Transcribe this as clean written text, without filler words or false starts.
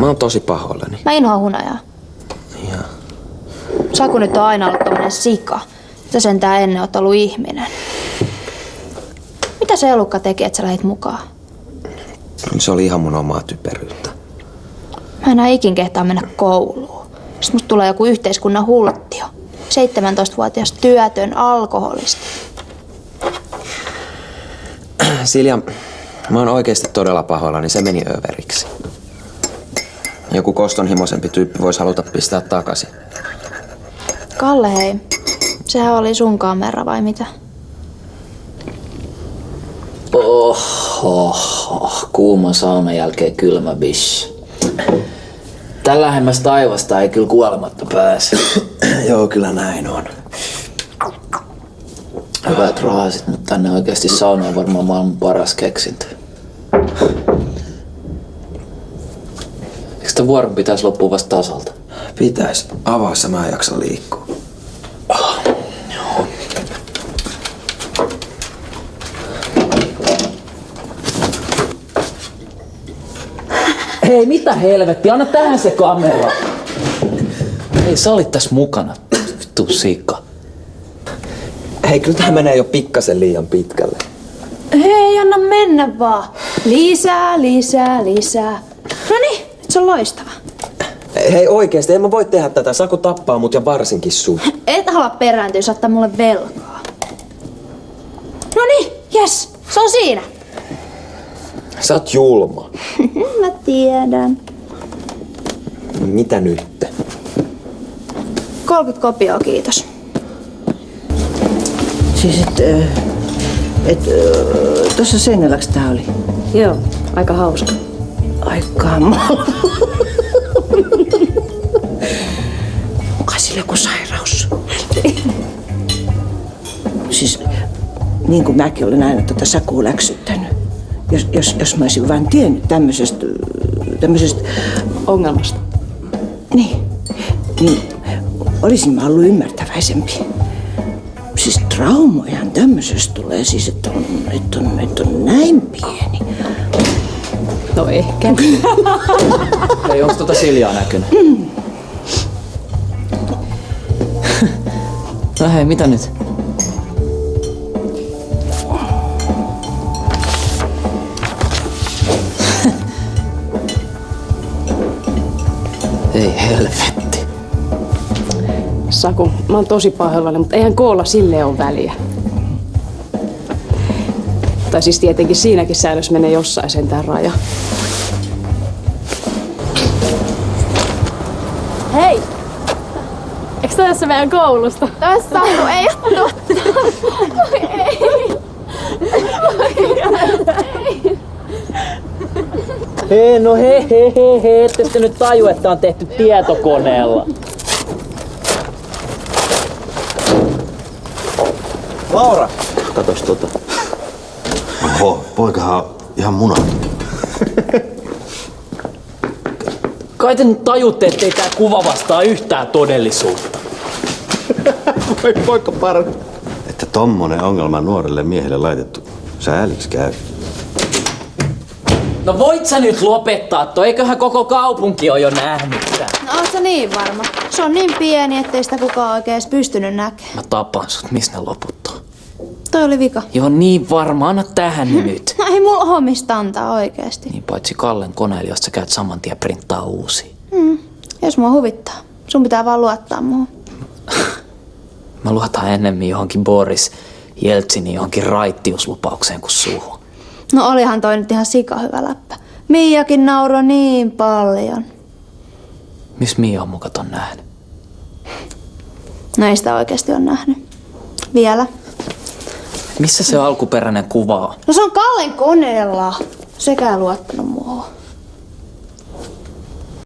Mä oon tosi pahoillani. Mä inhoan hunajaa. Ja. Saku nyt on aina ollut tommonen sika. Sä sentään ennen oot ollut ihminen. Mitä se elukka teki, että sä lähit mukaan? Se oli ihan mun omaa typeryyttä. Mä enää ikin kehtaa mennä kouluun. Sitten musta tulee joku yhteiskunnan hulttio. 17-vuotias työtön alkoholisti. Silja, mä oon oikeesti todella pahoillani. Se meni överiksi. Joku kostonhimoisempi tyyppi vois haluta pistää takaisin. Kalle, hei. Sehän oli sun kamera vai mitä? Kuuman saunan jälkeen kylmä bish. Tän lähemmäs taivasta ei kyllä kuolematta pääse. Joo, kyllä näin on. Hyvät rahasit, mutta tänne oikeesti sauna on varmaan maailman paras keksintö. Eikö tän vuoron pitäis loppua vasta tasalta? Pitäis. Avaassa mä en jaksa liikkua. Hei, mitä helvetti? Anna tähän se kamera. Hei, sä olit tässä mukana. Vittu sikka. Hei, kyllä tää menee jo pikkasen liian pitkälle. Hei, anna mennä vaan. Lisää. Noniin, se on loistava. Hei oikeesti, en mä voi tehdä tätä. Saku tappaa mut ja varsinkin sut. Et halua perääntyä, jos ottaa mulle velkaa. Noniin, jes, se on siinä. Sä oot julma. Mä tiedän. Mitä nyt? 30 kopioa, kiitos. Siis tuossa Seinäläks tää oli? Joo, aika hauska. Ai kamala. Onko sillä joku sairaus? Siis niin kuin mäkin olen aina tätä Sakua läksyttänyt. Jos mä olisin vaan tiennyt tämmöisestä Ongelmasta. niin olisin mä ollut ymmärtäväisempi. Siis traumojahan tämmöisestä tulee siis, että on näin pieni. No ehkä. Hei, onks Siljaa näkynyt? No hei, mitä nyt? Ei helvetti. Saku, mä oon tosi pahoillani, mutta eihän koolla silleen ole väliä. Tai siis tietenkin siinäkin säännössä menee jossain sentään raja. Hei! Eikö toi tässä meidän koulusta? Tässä on, ei ole totta. Hei, no hei, ette nyt taju, että on tehty tietokoneella. Laura! Katos tota. Oho, poikahan on ihan muna. Kai te nyt tajutte, ettei tää kuva vastaa yhtään todellisuutta. Voi poika parka. Että tommonen ongelma nuorelle miehelle laitettu. Sääliksi käy. No voit sä nyt lopettaa toi, eiköhän koko kaupunki on jo nähnyt tän. No oot sä niin varma? Se on niin pieni, ettei sitä kukaan oikein edes pystynyt näkemään. Mä tapaan sut, missä ne loput on? Toi oli vika. Joo niin varma, anna tähän nyt. No ei mulla oo mistä antaa oikeesti. Niin paitsi Kallen koneella, josta sä käyt saman tien printtaa uusia. Jos mua huvittaa. Sun pitää vaan luottaa muuhun. Mä luotan ennemmin johonkin Boris Jeltsinin johonkin raittiuslupaukseen kuin suhun. No olihan toi nyt ihan sika hyvä läppä. Miiakin nauroi niin paljon. Miss Mia on muka ton nähnyt? No ei sitä oikeesti on nähnyt. Vielä. Missä se alkuperäinen kuva on? No se on Kallen koneella. Sekä ei luottanut muuhun.